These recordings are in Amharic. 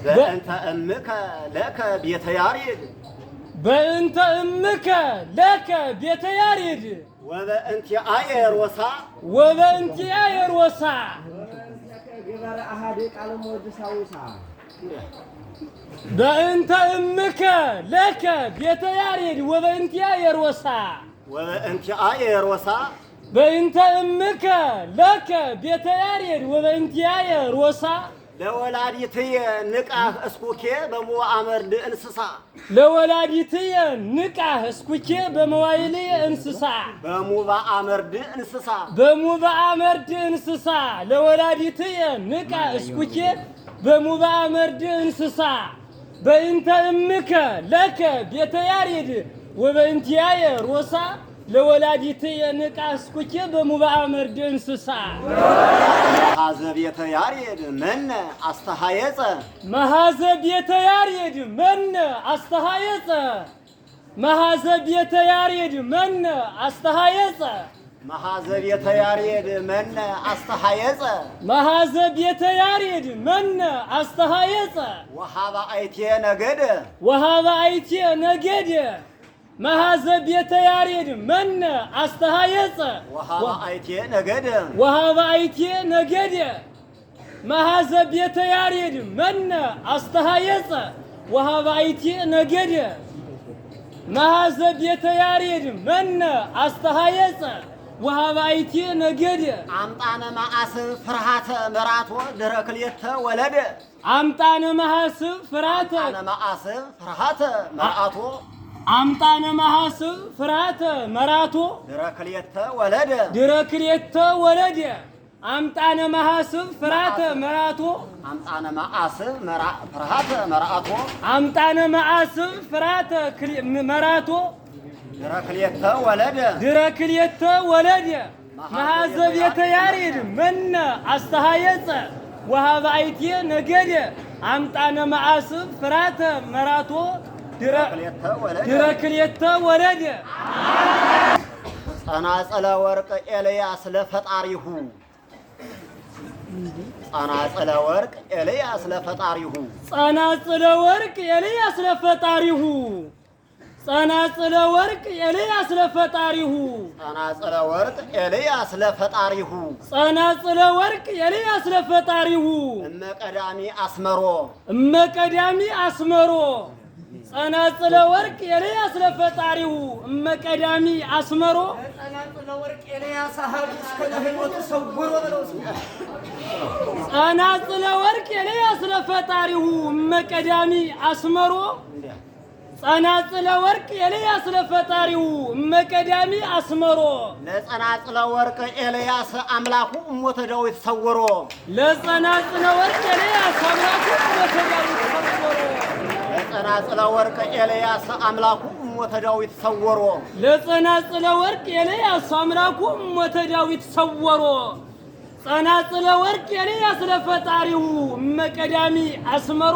በእንተ እምከ ለከ ቤተ ያሬድ በእንተ እምከ ለከ ቤተ ያሬድ ወበእንቲአየ ሮሳ ወበእንቲአየ ሮሳ ግበረ አሐደ ቃለ ሞድሳውሳ በእንተ እምከ ለከ ቤተ ያሬድ ወበእንቲአየ ሮሳ ወበእንቲአየ ሮሳ በእንተ እምከ ለከ ቤተ ያሬድ ወበእንቲአየ ሮሳ ለወላዲትየ ንቃህ እስኩኬ በመዋዕመርድ እንስሳ ለወላዲትየ ንቃህ እስኩኬ በመዋዕልየ እንስሳ በመዋዕመርድ እንስሳ በመዋዕመርድ እንስሳ ለወላዲትየ ንቃህ እስኩኬ በመዋዕመርድ እንስሳ በእንተ እምከ ለከ ቤተ ያሬድ ወበእንቲአየ ሮሳ ለወላዲትየ ንቃህ እስኩኬ በመዋዕመርድ እንስሳ መሐዘ ቤተ ያሬድ መነ አስተሃየጸ መሐዘ ቤተ ያሬድ መነ አስተሃየጸ መሐዘ ቤተ ያሬድ መነ አስተሃየጸ መሐዘ ቤተ ያሬድ መነ አስተሃየጸ መሐዘ ቤተ ያሬድ መነ አስተሃየጸ ወሃበ አይቴ ነገደ ወሃበ አይቴ ነገደ መሐዘ ቤተ ያሬድ መነ አስተሃየጸ ወሃበ አይቴ ነገደ ወሃበ አይቴ ነገደ መሐዘ ቤተ ያሬድ መነ አስተሃየጸ ወሃበ አይቴ ነገደ መሐዘ ቤተ ያሬድ መነ አስተሃየጸ ወሃበ አይቴ ነገደ አምጣነ መዓስብ ፍርሃተ መራቶ ድረ ክልኤተ ወለደ አምጣነ መሐስብ ፍርሃተ መዓስብ ፍርሃተ መርአቶ አምጣነ መሐስብ ፍርሃተ መራቶ ድረ ክልኤተ ወለደ ድረ ክልኤተ ወለደ አምጣነ መሐስብ ፍርሃተ መራቶ አምጣነ መዓስብ ፍርሃተ መርአቶ አምጣነ መዓስብ ፍርሃተ መራቶ ድረ ክልኤተ ወለደ ድረ ክልኤተ ወለደ መሐዘ ቤተ ያሬድ መነ አስተሃየጸ ወሃበ አይቴ ነገደ አምጣነ መዓስብ ፍርሃተ መራቶ ድረ ክልኤተ ወለደ ጸናጽለ ወርቅ ኤልያስ ለፈጣሪሁ ጸናጽለ ወርቅ ኤልያስ ለፈጣሪሁ ጸናጽለ ወርቅ ኤልያስ ለፈጣሪሁ ጸናጽለ ወርቅ ኤልያስ ለፈጣሪሁ ጸናጽለ ወርቅ ኤልያስ ለፈጣሪሁ ጸናጽለ ወርቅ ኤልያስ ለፈጣሪሁ እመቀዳሚ አስመሮ እመቀዳሚ አስመሮ ጸናጽለ ወርቅ ኤልያስ ለፈጣሪሁ እመቀዳሚ አስመሮ ጸናጽለ ወርቅ ኤልያስ አሐዱ እስከ ለሕይወቱ ሰውሮ ብለው ጸናጽለ ወርቅ ኤልያስ ለፈጣሪሁ እመቀዳሚ አስመሮ ጸናጽለ ወርቅ ኤልያስ ለፈጣሪሁ እመቀዳሚ አስመሮ ለጸናጽለ ወርቅ ኤልያስ አምላኩ እሞተ ዳዊት ሰውሮ ለጸናጽለ ወርቅ ኤልያስ አምላኩ እሞተ ዳዊት ሰውሮ ለጸናጽለ ወርቅ ኤልያስ አምላኩ እሞተ ዳዊት ሰውሮ ለጸናጽለ ወርቅ ኤልያስ አምላኩ እሞተ ዳዊት ሰውሮ ጸናጽለ ወርቅ ኤልያስ ለፈጣሪሁ እመቀዳሚ አስመሮ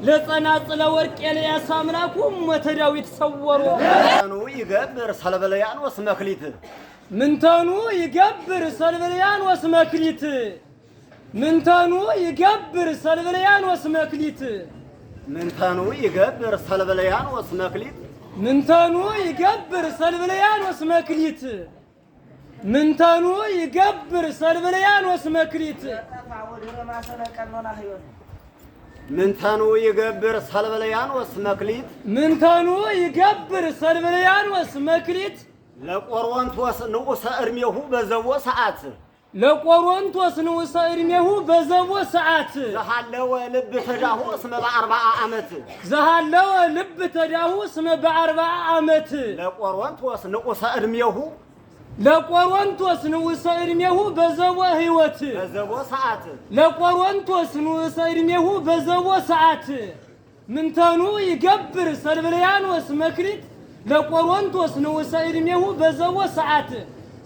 ለጸናጽለ ወርቅ ኤልያስ አምላኩ እሞተ ዳዊት ሰውሮ ምንተኑ ይገብር ሰልበልያኖስ መክሊት ምንተኑ ይገብር ሰልበልያኖስ መክሊት ምንተኑ ይገብር ሰልበልያኖስ መክሊት ምንተኑ ይገብር ሰልበልያኖስ መክሊት ምንተኑ ይገብር ሰልበልያኖስ መክሊት ምንተኑ ይገብር ሰልበልያኖስ መክሊት ምንተኑ ይገብር ሰልበልያኖስ መክሊት ምንተኑ ይገብር ሰልበልያኖስ መክሊት ለቆሮንቶስ ንዑሰ ዕድሜሁ በዘቦ ሰዓት ለቆሮንቶስ ንዑሰ ዕድሜሁ በዘቦ ሰዓት ዘሃለወ ልብ ተዳሁ እስመ በ40 ዓመት ዘሃለወ ልብ ተዳሁ እስመ በ40 ዓመት ለቆሮንቶስ ንዑሰ ዕድሜሁ ለቆሮንቶስ ንዑሰ ዕድሜሁ በዘቦ ሕይወት በዘቦ ሰዓት ለቆሮንቶስ ንዑሰ ዕድሜሁ በዘቦ ሰዓት ምንተኑ ይገብር ሰልበልያኖስ መክሊት ለቆሮንቶስ ንዑሰ ዕድሜሁ በዘቦ ሰዓት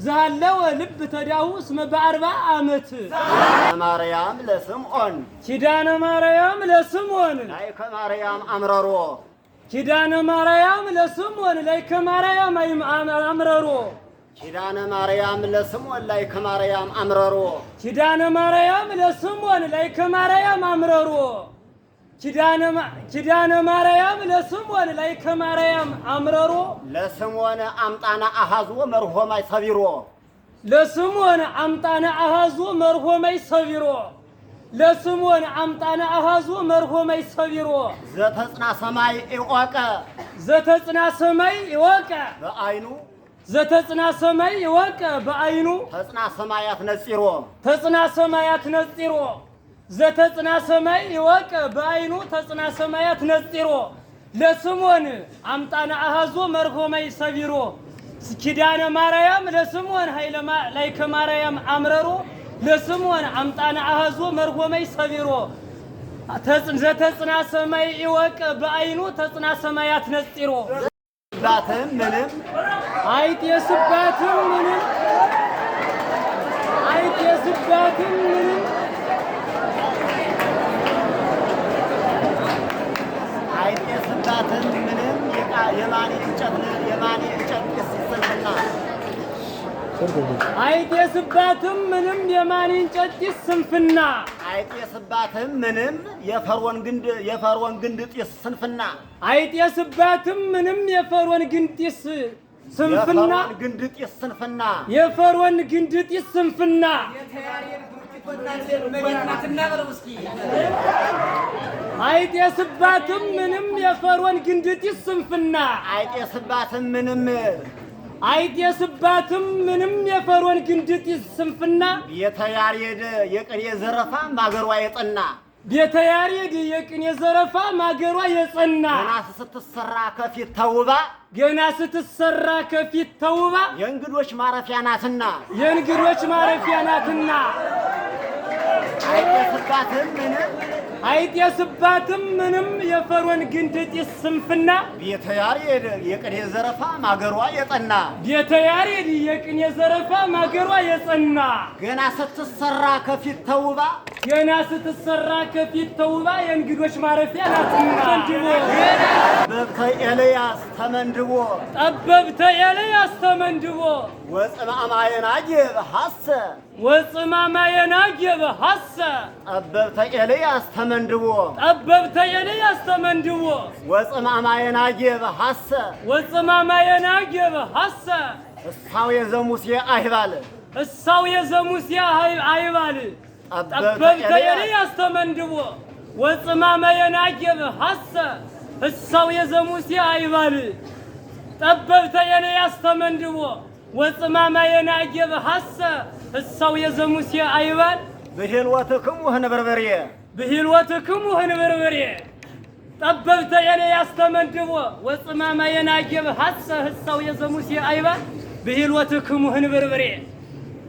ዘሃለወ ልብ ተዳሁ እስመ በ40 ዓመት ማርያም ለስምዖን ኪዳነ ማርያም ለስምዖን ላይከ ማርያም አምረሮ ኪዳነ ማርያም ለስምዖን ላይከ ማርያም አምረሮ ኪዳነ ማርያም ለስምዖን ላይ ከማርያም አምረሮ ኪዳነ ማርያም ለስምዖን ላይ ከማርያም አምረሮ ኪዳነ ማርያም ለስምዖን ላይ ከማርያም አምረሮ ለስምዖን አምጣነ አሃዞ መርሆማይ ሰቢሮ ለስምዖን አምጣነ አሃዞ መርሆማይ ሰቢሮ ለስምዖን አምጣነ አሃዞ መርሆማይ ሰቢሮ ዘተጽና ሰማይ ይወቀ ዘተጽና ሰማይ ይወቀ በአይኑ ዘተጽና ሰማይ ይወቀ በአይኑ ተጽና ሰማያት ነጺሮ ተጽና ሰማያት ነጺሮ ዘተጽና ሰማይ ይወቀ በአይኑ ተጽና ሰማያት ነጺሮ ለስምዖን አምጣነ አሃዞ መርሆማይ ሰቢሮ ኪዳነ ማርያም ለስምዖን ላይ ከማርያም አምረሮ ለስምዖን አምጣነ አሃዞ መርሆማይ ሰቢሮ ዘተጽና ሰማይ ይወቀ በአይኑ ተጽና ሰማያት ነጺሮ ባተም ምንም አይጤስባትም ምንም አይጤስባትም ምንም አይጤስባትም ምንም የማኔ እንጨት ይስስልና አይጤስባትም ምንም የማኔ እንጨት ስንፍና አይጤስባትም ምንም የፈርዖን ግንድ ጢስ ስንፍና አይጤስባትም ምንም የፈርዖን ግንድ ጢስ ስንፍና የፈርዖን ግንድ ጢስ ስንፍና አይጤስባትም ምንም የፈርዖን ግንድ ጢስ ስንፍና አይጤስባትም ምንም አይጤስባትም ምንም የፈርዖን ግንድ ጢስ ስንፍና ቤተ ያሬድ የቅኔ ዘረፋ ማገሯ የጸና ቤተ ያሬድ የቅኔ ዘረፋ ማገሯ የጸና ገና ስትሰራ ከፊት ተውባ የእንግዶች ማረፊያ ናትና አይጤስባትም ምንም የፈርዖን ግንድ ጢስ ስንፍና ቤተ ያሬድ የቅኔ ዘረፋ ማገሯ የጸና ገና ስትሰራ ከፊት ተውባ የእንግዶች ማረፊያ ናትና ጠበብተ ኤልያስ ተመንድቦ ወጽማማ የናጌብ ሐሰ ጠበብተ ኤልያስ ተመንድቦ ወጽማማ የናጌብ ሐሰ እሳው የዘሙሴ አይባል ጠበብተ ኤልያስ ተመንድቦ ወጽማማ የናጌብ ሐሰ እሳው የዘሙሴ አይባል ጠበብተ ኤልያስ ተመንድቦ ወጽማማ የናጌብ ሐሰ እሳው የዘሙሴ አይባል ብሂልወትክሙ ህንበርበሬ ጠበብተ ኤልያስ ተመንድቦ ወጽማማ የናጌብ ሐሰ እሳው የዘሙሴ አይባል ብሂልወትክሙ ህንበርበሬ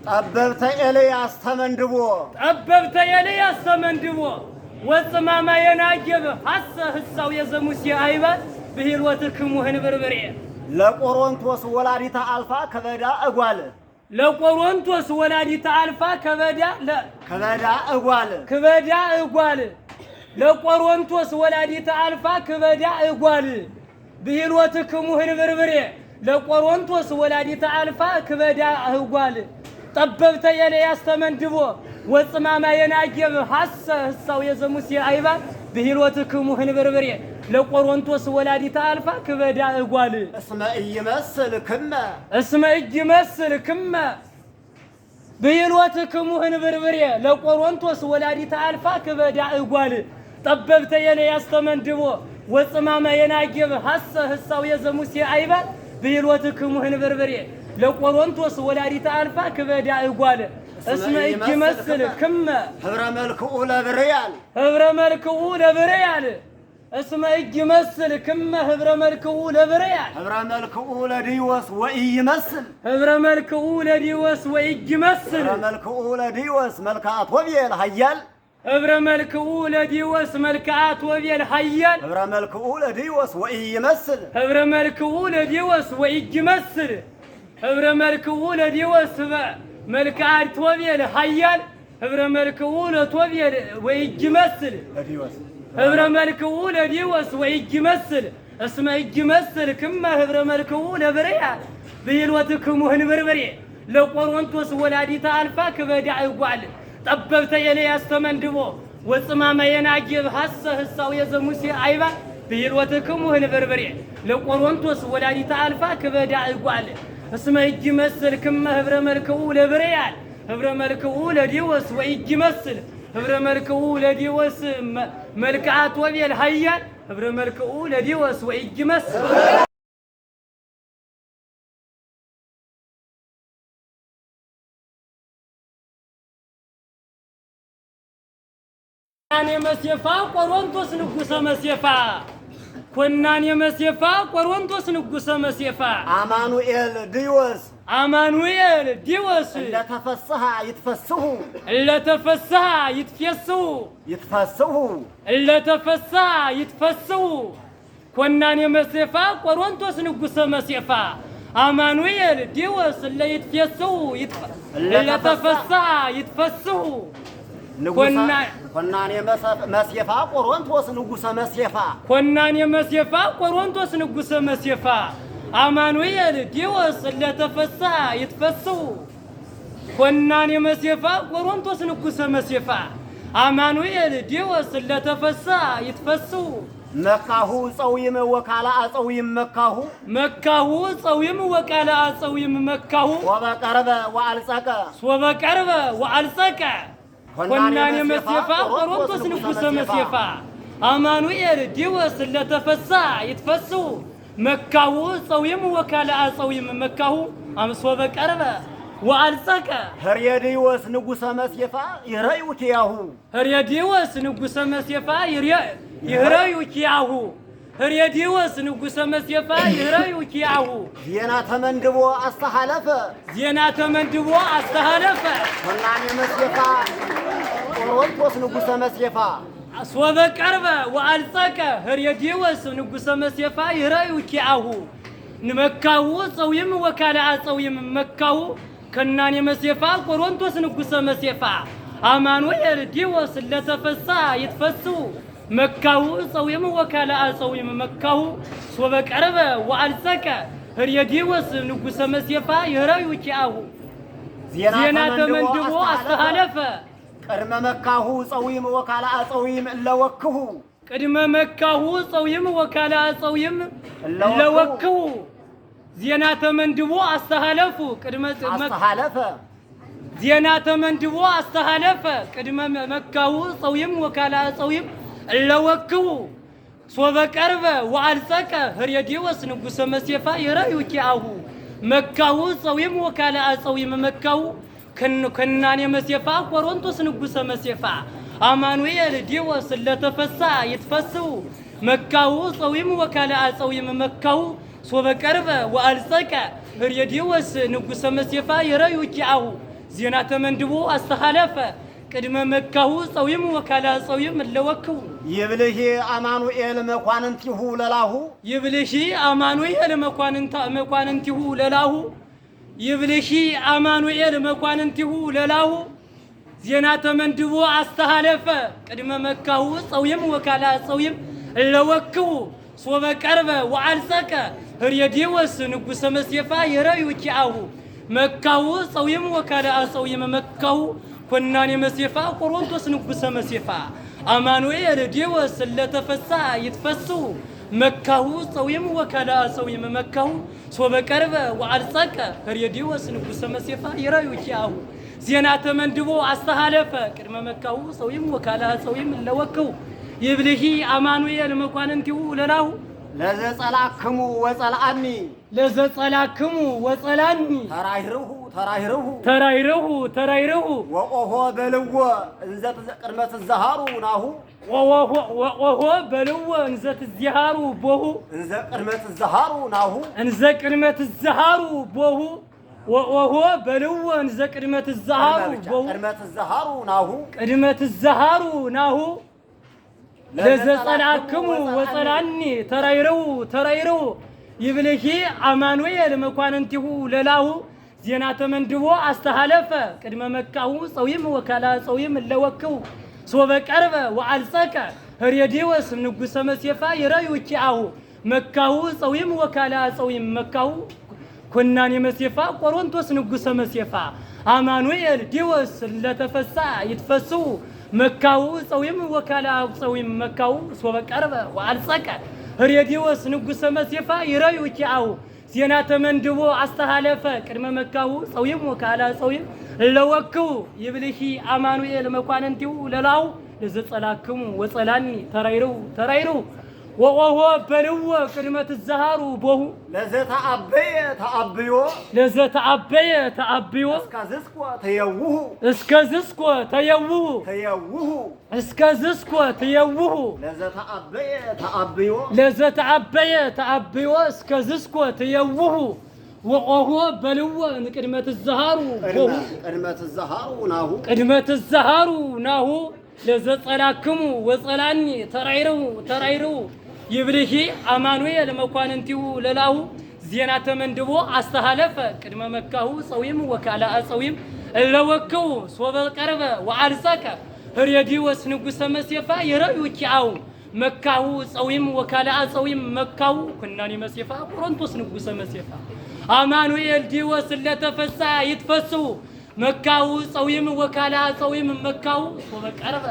ጠበብተ ኤልያስ ተመንድቦ ወጽማማ የናጌብ ሐሰ እሳው የዘሙሴ አይባል ብሂልወትክሙ ህንበርበሬ ለቆሮንቶስ ወላዲተ አልፋ ከበዳ እጓል ለቆሮንቶስ ወላዲተ አልፋ ከበዳ እጓል ለቆሮንቶስ ወላዲተ አልፋ ከበዳ እጓል ብሂልወትክሙ ህንበርበሬ ለቆሮንቶስ ወላዲተ አልፋ ከበዳ እጓል ጠበብተ ኤልያስ ተመንድቦ ወጽማማ የናጌብ ሐሰ እሳው የዘሙሴ አይባል ብሂልወትክሙ ህንበርበሬ ለቆሮንቶስ ወላዲተ አልፋ ከበዳ እጓል እስመ ኢይመስል ክመ ብሂልወትክሙ ህንበርበሬ ለቆሮንቶስ ወላዲተ አልፋ ከበዳ እጓል ጠበብተ ኤልያስ ተመንድቦ ወጽማማ የናጌብ ሐሰ እሳው የዘሙሴ አይባል ብሂልወትክሙ ህንበርበሬ ለቆሮንቶስ ወላዲተ አልፋ ከበዳ እጓል እስመ ኢይመስል ክመ ህብረ መልክኡ ለብርያል እስመ ኢይመስል ክመ ህብረ መልክኡ ለብርያል ህብረ መልክኡ ለዲዮስ ወኢይመስል ህብረ መልክኡ ለዲዮስ ወኢይመስል ህብረ መልክኡ ለዲዮስ መልክዓት ወቤል ኃያል ህብረ መልክኡ ለዲዮስ መልክዓት ወቤል ኃያል ህብረ መልክኡ ለዲዮስ ወኢይመስል ህብረ መልክኡ ለዲዮስ ወኢይመስል ህብረ መልክኡ ለዲዮስ መልክዓት ወቤል ኃያል ህብረ መልክኡ ለቶቤል ወኢይመስል ህብረ መልክኡ ለዲዮስ ወኢይመስል እስመ ኢይመስል ክመ ህብረ መልክኡ ለብርያል ብሂልወትክሙ ህንብርብሬ ለቆሮንቶስ ወላዲተ አልፋ ክበዳ እጓል ጠበብተ ኤልያስ ተመንድቦ ወጽማመ የናጌብ ሐሰ ህሳው የዘሙሴ አይባ ብሂልወትክሙ ህንብርብሬ ለቆሮንቶስ ወላዲተ አልፋ ክበዳ እጓል እስመ እጅ መስል ክመ ህብረ መልክኡ ለብሬያል ህብረ መልክኡ ለዲወስ ወእጅ መስል ህብረ መልክኡ ለዲወስ መልክዓት ወቤል ሀያል ህብረ መልክኡ ለዲወስ ወእጅ መስል ኮናኔ መሴፋ ቆሮንቶስ ንጉሰ መሴፋ ኮናኔ መሴፋ ቆሮንቶስ ንጉሰ መሴፋ አማኑኤል ዲዮስ አማኑኤል ዲዮስ ለተፈሰሐ ይትፈስሑ ለተፈሰሐ ይትፈስሑ ይትፈስሑ ለተፈሰሐ ይትፈስሑ ኮናኔ መሴፋ ቆሮንቶስ ንጉሰ መሴፋ አማኑኤል ዲዮስ ለይትፈስሑ ለተፈሰሐ ይትፈስሑ ኮናኔ መሴፋ ቆሮንቶስ ንጉሰ መሴፋ ኮናኔ መሴፋ ቆሮንቶስ ንጉሰ መሴፋ አማኑኤል ዲዮስ ለተፈሰሐ ይትፈስሑ ኮናኔ መሴፋ ቆሮንቶስ ንጉሰ መሴፋ አማኑኤል ዲዮስ ለተፈሰሐ ይትፈስሑ መካሁ ጸዊም ወካላ አጸዊም መካሁ መካሁ ጸዊም ወካላ አጸዊም መካሁ ወበቀርበ ወአልጸቀ ወበቀርበ ወአልጸቀ ኮናኔ መሴፋ ቆሮንቶስ ንጉሰ መሴፋ አማኑኤል ዲዮስ ለተፈሰሐ ይትፈስሑ መካሁ ጸዊም ወካላ አጸዊም መካሁ አምሶ በቀርበ ወአልጸቀ ህርየዲዮስ ንጉሰ መሴፋ ይረዩ ኪያሁ ህርየዲዮስ ንጉሰ መሴፋ ይረዩ ኪያሁ ህርየዲዮስ ንጉሰ መሴፋ ይረዩ ኪያሁ ዜና ተመንድቦ አስተሐለፈ ዜና ተመንድቦ አስተሐለፈ ኮናኔ መሴፋ ቆሮንቶስ ንጉሰ መሴፋ ሶበ ቀርበ ወአልጸቀ ህርየዲዮስ ንጉሰ መሴፋ ይረዩ ኪያሁ ንመካሁ ጸዊም ወካላ አጸዊም መካሁ ኮናኔ መሴፋ ቆሮንቶስ ንጉሰ መሴፋ አማኑኤል ዲዮስ ለተፈሰሐ ይትፈስሑ መካሁ ጸዊም ወካላ አጸዊም መካሁ ሶበ ቀርበ ወአልጸቀ ህርየዲዮስ ንጉሰ መሴፋ ይረዩ ኪያሁ ዜና ተመንድቦ አስተሐለፈ ቅድመ መካሁ ጸዊም ወካላ አጸዊም እለወክሁ ቅድመ መካሁ ጸዊም ወካላ አጸዊም እለወክሁ ዜና ተመንድቦ አስተሐለፉ ቅድመ አስተሐለፈ ዜና ተመንድቦ አስተሐለፈ ቅድመ መካሁ ጸዊም ወካላ አጸዊም እለወክሁ ሶበ ቀርበ ወአልጸቀ ህርየዲዮስ ንጉሰ መሴፋ ይረዩ ኪያሁ መካሁ ጸዊም ወካላ አጸዊም መካሁ ኮናኔ መሴፋ ቆሮንቶስ ንጉሰ መሴፋ አማኑኤል ዲዮስ ለተፈሰሐ ይትፈስሑ መካሁ ጸዊም ወካላ አጸዊም መካሁ ሶበ ቀርበ ወአልጸቀ ህርየዲዮስ ንጉሰ መሴፋ ይረዩ ኪያሁ ዜና ተመንድቦ አስተሐለፈ ቅድመ መካሁ ጸዊም ወካላ አጸዊም እለወክሁ ይብልሂ አማኑኤል መኳንንቲሁ ለላሁ ይብልሂ አማኑኤል መኳንንቲሁ ለላሁ ይብልሂ አማኑኤል መኳንንቲሁ ለላሁ ዜና ተመንድቦ አስተሐለፈ ቅድመ መካሁ ጸዊም ወካላ አጸዊም እለወክሁ ሶበ ቀርበ ወአልጸቀ ህርየዲዮስ ንጉሰ መሴፋ ይረዩ ኪያሁ መካሁ ጸዊም ወካላ አጸዊም መካሁ ኮናኔ መሴፋ ቆሮንቶስ ንጉሰ መሴፋ አማኑኤል ዲዮስ ለተፈሰሐ ይትፈስሑ መካሁ ጸዊም ወካላ አጸዊም መካሁ ሶበ ቀርበ ወአልጸቀ ህርየዲዮስ ንጉሰ መሴፋ ይረዩ ኪያሁ ዜና ተመንድቦ አስተሐለፈ ቅድመ መካሁ ጸዊም ወካላ አጸዊም እለወክሁ ይብልሂ አማኑኤል መኳንንቲሁ ለላሁ ለዘጸላክሙ ወጸልአኒ ለዘጸላክሙ ወጸላኒ ተራይርሁ ወኦሆ በልዎ እንዘ ቅድመ ትዘሃሩ ናሁ ወኦሆ በልዎ እንዘ ትዘሃሩ ቦሁ እንዘ ቅድመ ትዘሃሩ ናሁ እንዘ ቅድመ ትዘሃሩ ቦሁ ወኦሆ በልዎ እንዘ ቅድመ ትዘሃሩ ቦሁ ቅድመ ትዘሃሩ ናሁ ቅድመ ትዘሃሩ ናሁ ለዘጸላክሙ ወጸላኒ ተራይርሁ ይብልሂ አማኑኤል መኳንንቲሁ ለላሁ ዜና ተመንድቦ አስተሐለፈ ቅድመ መካሁ ጸዊም ወካላ አጸዊም እለወክሁ ሶበ ቀርበ ወአልጸቀ ህርየዲዮስ ንጉሰ መሴፋ ይረዩ ኪያሁ መካሁ ጸዊም ወካላ አጸዊም መካሁ ኮናኔ መሴፋ ቆሮንቶስ ንጉሰ መሴፋ አማኑኤል ዲወስ ለተፈሳ ይትፈስው መካው ጸዊም ወካላ ጸዊም መካው ሶበቀርበ ወአልጸቀ ሬዲዮስ ንጉሰ መሴፋ ይራዩኪአው ዜና ተመንድቦ አስተሃለፈ ቅድመ መካው ጸዊም ወካላ ጸዊም ለወክው ይብልሂ አማኑኤል መኳንንቲው ለላው ለዘጸላክሙ ወጸላኒ ተራይሩ ወኦሆ በልዎ ቅድመ ትዛሃሩ ቦሁ ለዘተአበየ ተአብዮ እስከዝስኮ ተየውሁ ለዘተአበየ ተአብዮ እስከዝስኮ ተየውሁ ወኦሆ በልዎ ቅድመ ትዛሃሩ ቦሁ ቅድመ ትዛሃሩ ናሁ ለዘጸላክሙ ወጸላኒ ተራይሩ ይብልሂ አማኑኤል መኳንንቲው ለላሁ ዜና ተመንድቦ አስተሃለፈ ቅድመ መካሁ ጸዊም ወካላ ጸዊም ለወከው ሶበ ቀርበ ወአልጸቀ ሬዲዮስ ንጉሰ መሴፋ ይራዩኪአው መካሁ ጸዊም ወካላ ጸዊም መካሁ ኩናኔ መሴፋ ቆሮንቶስ ንጉሰ መሴፋ አማኑኤል ዲወስ ለተፈሳ ይትፈስው መካው ጸዊም ወካላ ጸዊም መካው ሶበ ቀርበ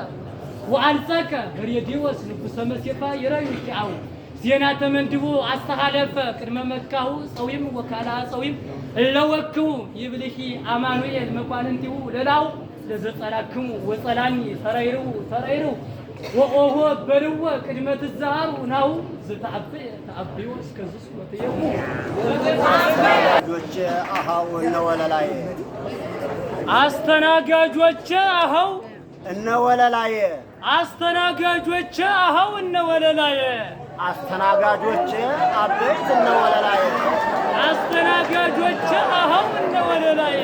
ወአልጸቀ ሬዲዮስ ንጉሰ መሴፋ ይራዩኪአው ዜና ተመንድቦ አስተሃለፈ ቅድመ መካሁ ጸዊም ወካላ ጸዊም ለወክው ይብልሂ አማኑኤል መኳንንቲው ለላው ለዘጸላክሙ ወጸላኒ ተራይሩ ወኦሆ በልዎ ቅድመ ትዛሃሩ ናሁ ዘተአብዮ እስከዝስ ወተየሙ ጆቼ አሃው እነወለላዬ አስተናጋጆቼ አሃው እነወለላዬ አስተናጋጆቼ አሃው እነወለላዬ አስተናጋጆቼ አበይት እነወለላዬ አስተናጋጆቼ አሃው እነወለላዬ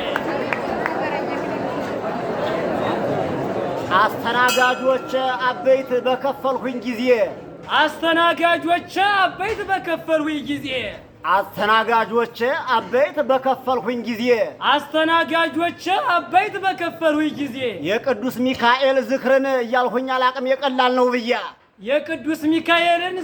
አስተናጋጆቼ አበይት በከፈልኩኝ ጊዜ አስተናጋጆቼ አበይት በከፈልኩኝ ጊዜ አስተናጋጆቼ አበይት በከፈልኩኝ ጊዜ አስተናጋጆቼ አበይት በከፈልኩኝ ጊዜ የቅዱስ ሚካኤል ዝክርን እያልሁኝ አላቅም የቀላል ነው ብያ የቅዱስ ሚካኤልን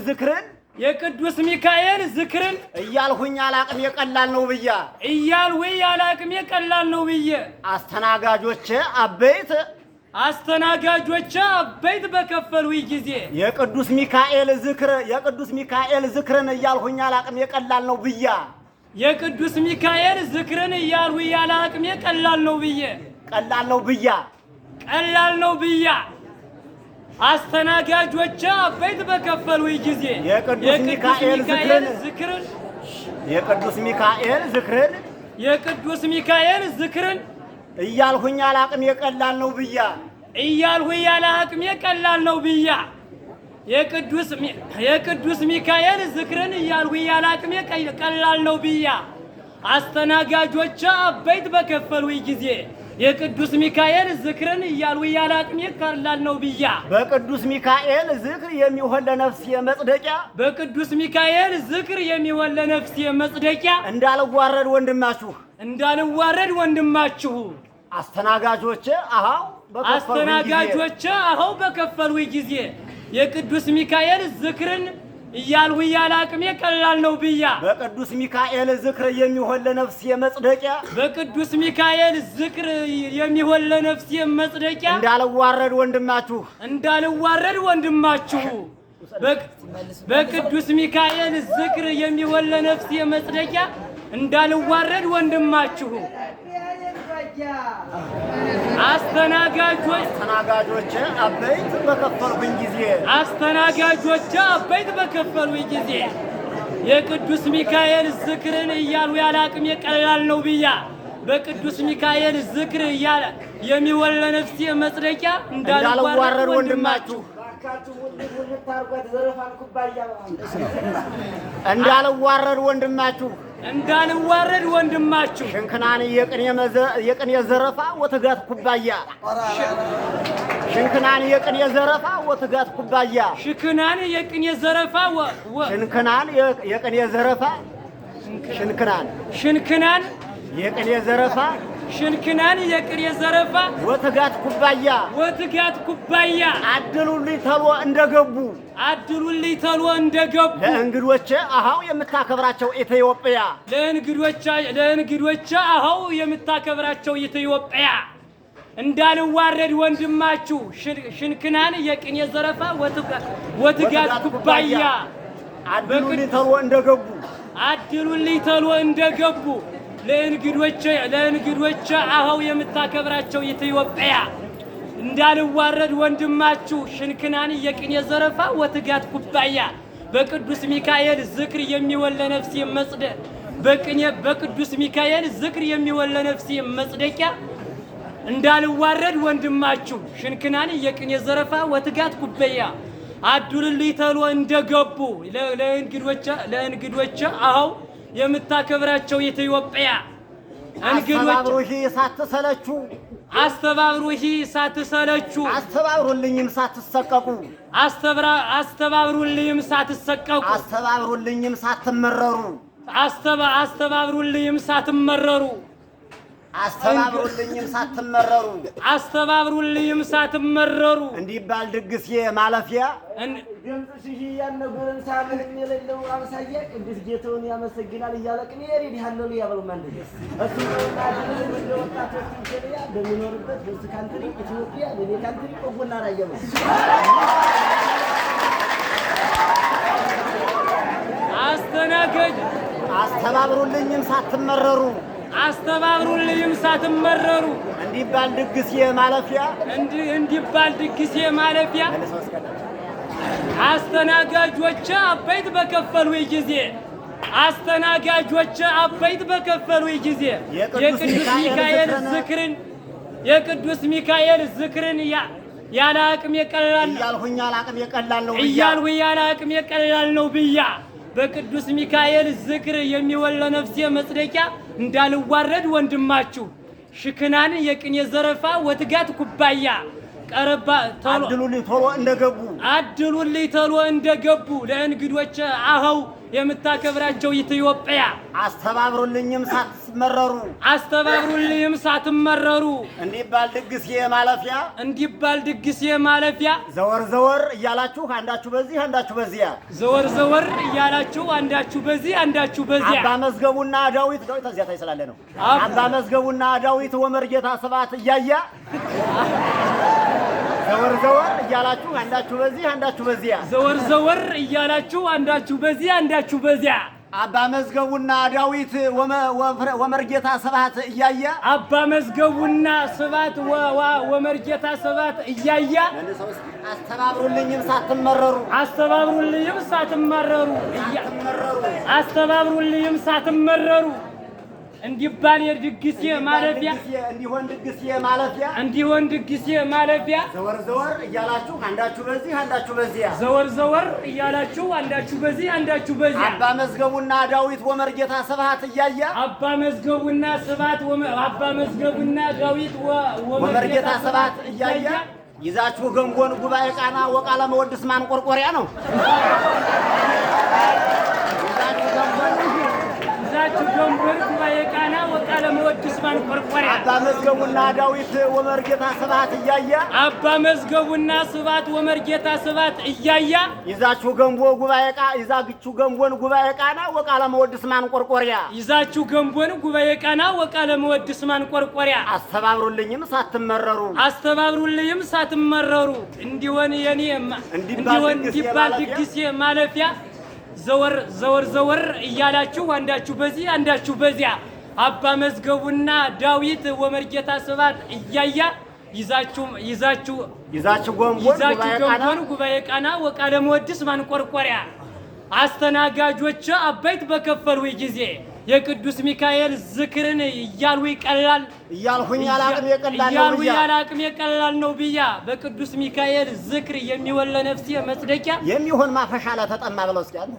ዝክር የቅዱስ ሚካኤል ዝክርን እያልሁኝ አላቅም የቀላል ነው ብያ እያልሁኝ አላቅም የቀላል ነው ብዬ አስተናጋጆቼ አበይት በከፈሉኝ ጊዜ የቅዱስ ሚካኤል ዝክርን እያልሁኝ አላቅም የቀላል ነው ብያ የቅዱስ ሚካኤል ዝክርን እያልሁኝ አላቅም የቀላል ነው ብያ አስተናጋጆቼ አበይት በከፈሉኝ ጊዜ የቅዱስ ሚካኤል ዝክርን እያልሁኝ አላቅም የቀላል ነው ብያ የቅዱስ ሚካኤል ዝክርን እያልሁኝ አላቅም የቀላል ነው ብያ አስተናጋጆቼ አበይት በከፈሉኝ ጊዜ የቅዱስ ሚካኤል ዝክርን እያልሁኝ አላቅም የቀላል ነው ብያ በቅዱስ ሚካኤል ዝክር የሚሆን ለነፍስ የመጽደቂያ እንዳልዋረድ ወንድማችሁ አስተናጋጆቼ አሃው በከፈሉኝ ጊዜ የቅዱስ ሚካኤል ዝክርን እያልሁኝ አላቅም የቀላል ነው ብያ በቅዱስ ሚካኤል ዝክር የሚሆን ለነፍስ የመጽደቂያ እንዳልዋረድ ወንድማችሁ በቅዱስ ሚካኤል ዝክር የሚሆን ለነፍስ የመጽደቂያ እንዳልዋረድ ወንድማችሁ አስተናጋጆቼ አበይት በከፈሉኝ ጊዜ የቅዱስ ሚካኤል ዝክርን እያልሁኝ አላቅም የቀላል ነው ብያ በቅዱስ ሚካኤል ዝክር የሚሆን ለነፍስ የመጽደቂያ እንዳልዋረድ ወንድማችሁ እንዳልዋረድ ወንድማችሁ ሽንክናን የቅኔ ዘረፋ ወትጋት ኩባያ ሽንክናን የቅኔ ዘረፋ ወትጋት ኩባያ ሽንክናን የቅኔ ዘረፋ ሽንክናን የቅኔ ዘረፋ ሽንክናን የቅኔ ዘረፋ ወትጋት ኩባያ አድሉልኝ ተሎ እንደገቡ ለእንግዶቼ አሃው የምታከብራቸው ኢትዮጵያ ለእንግዶቼ አሃው የምታከብራቸው ኢትዮጵያ እንዳልዋረድ ወንድማችሁ ሽንክናን የቅኔ ዘረፋ ወትጋት ኩባያ አድሉልኝ ተሎ እንደገቡ ለእንግዶቼ አሃው የምታከብራቸው ኢትዮጵያ እንዳልዋረድ ወንድማችሁ ሽንክናን የቅኔ ዘረፋ ወትጋት ኩባያ በቅዱስ ሚካኤል ዝክር የሚወለ ነፍሴ በቅዱስ ሚካኤል ዝክር የሚወለ ነፍሴ መጽደቂያ እንዳልዋረድ ወንድማችሁ ሽንክናን የቅኔ ዘረፋ ወትጋት ኩባያ አድሉልኝ ተሎ እንደገቡ ለእንግዶቼ አሃው የምታከብራቸው ኢትዮጵያ አስተባብሩልኝም ሳትሰቀቁ አስተባብሩልኝም ሳትመረሩ አስተባብሩልኝም ሳትመረሩ እንዲባል ድግስ ማለፊያ ድምፅሽ ያነገረን ሳምን የሌለው አምሳያ ቅዱስ ጌታውን ያመሰግናል እያለቅን ይሄድ ያለው ያበሉ ማለት እሱ ወጣቶች ኢትዮጵያ በሚኖርበት በሱ ካንትሪ ኢትዮጵያ በኔ ካንትሪ ቆጎና ራየው አስተናገድ አስተባብሩልኝም ሳትመረሩ እንዲባል ድግስ ማለፊያ አስተናጋጆች አበይት በከፈሉ ጊዜ የቅዱስ ሚካኤል ዝክርን ያለ አቅም የቀላል ነው ብያ በቅዱስ ሚካኤል ዝክር የሚወለ ነፍሴ መጽደቂያ እንዳልዋረድ ወንድማችሁ ሽክናን የቅኔ ዘረፋ ወትጋት ኩባያ ቀረባ አድሉልኝ ተሎ እንደገቡ ለእንግዶቼ አሃው የምታከብራቸው ኢትዮጵያ አስተባብሩልኝም ሳትመረሩ እንዲባል ድግስ ማለፊያ ዘወር እያላችሁ አንዳችሁ በዚህ አንዳችሁ በዚያ አባ መዝገቡና ዳዊት እዚያ ታይስላለ ነው አባ መዝገቡና ዳዊት ወመርጌታ ስብሐት እያያ ዘወር እያላችሁ አንዳችሁ በዚያ አባ መዝገቡና ዳዊት ወመርጌታ ስብሐት እያያ አስተባብሩልኝም ሳትመረሩ እንዲባል የድግስ ማለፊያ እንዲሆን ድግስ ማለፊያ ዘወር እያላችሁ አንዳችሁ በዚህ አባ መዝገቡና ዳዊት ወመርጌታ ስብሐት እያያ ወመርጌታ ስብሐት እያያ ይዛችሁ ገንጎን ጉባኤ ቃና ወቃለ መወድስ ማንቆርቆሪያ ነው። አባ መዝገቡና ዳዊት ወመርጌታ ስብሐት እያያ ይዛችሁ ገንቦን ጉባኤ ቃና ወቃለ መወድስ ማንቆርቆሪያ አስተባብሩልኝም ሳትመረሩ እንዲሆን ድግስ ማለፊያ ዘወር እያላችሁ አንዳችሁ በዚያ አባ መዝገቡና ዳዊት ወመርጌታ ስብሐት እያያ ይዛችሁ ገንቦን ጉባኤ ቃና ወቃለ መወድስ ማንቆርቆሪያ አስተናጋጆች አበይት በከፈሉ ጊዜ የቅዱስ ሚካኤል ዝክርን እያልሁኝ ያላቅም የቀላል ነው ብያ በቅዱስ ሚካኤል ዝክር የሚወለ ነፍሴ መጽደቂያ የሚሆን ማፈሻ ለተጠማ ብለው እስኪያል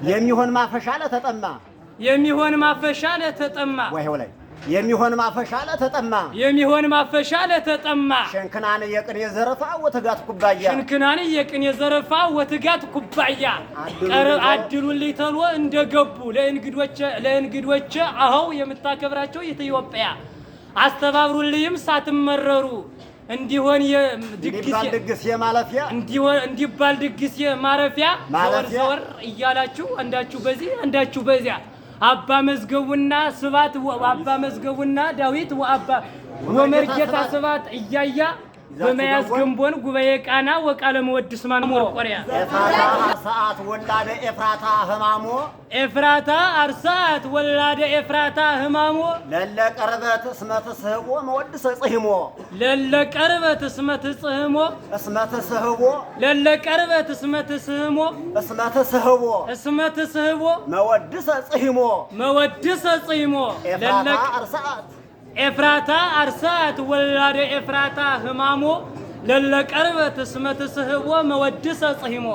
የሚሆን ማፈሻ ለተጠማ ወይ የሚሆን ማፈሻ ለተጠማ የሚሆን ማፈሻ ለተጠማ ሽንክናን የቅኔ ዘረፋ ወትጋት ኩባያ ሽንክናን የቅኔ ዘረፋ ወትጋት ኩባያ አድሉን ሊተሎ እንደገቡ ለእንግዶች አኸው የምታከብራቸው ኢትዮጵያ አስተባብሩልኝም ሳትመረሩ እንዲሆን ድግስ የማለፊያ እንዲባል ድግስ የማረፊያ ዘወር እያላችሁ አንዳችሁ በዚህ አንዳችሁ በዚያ አባ መዝገቡና ስባት አባ መዝገቡና ዳዊት ወአባ ወመርጌታ ስባት እያያ በመያዝ ግንቦን ጉባኤ ቃና ወቃለ መወድስ ማን ሞርቆሪያ ሰዓት ወላደ ኤፍራታ ህማሞ ኤፍራታ አርሳት ወላደ ኤፍራታ ህማሞ ለለቀርበት እስመት ስህቦ መወድስ ጽህሞ ለለቀርበት እስመት ጽህሞ እስመት ስህቦ ለለቀርበት እስመት ስህሞ እስመት ስህቦ እስመት ስህቦ መወድስ ጽህሞ መወድስ ጽህሞ ለለቀ አርሳት ኤፍራታ አርሳት ወላደ ኤፍራታ ህማሞ ለለቀርበት እስመት ስህቦ መወድስ ጽህሞ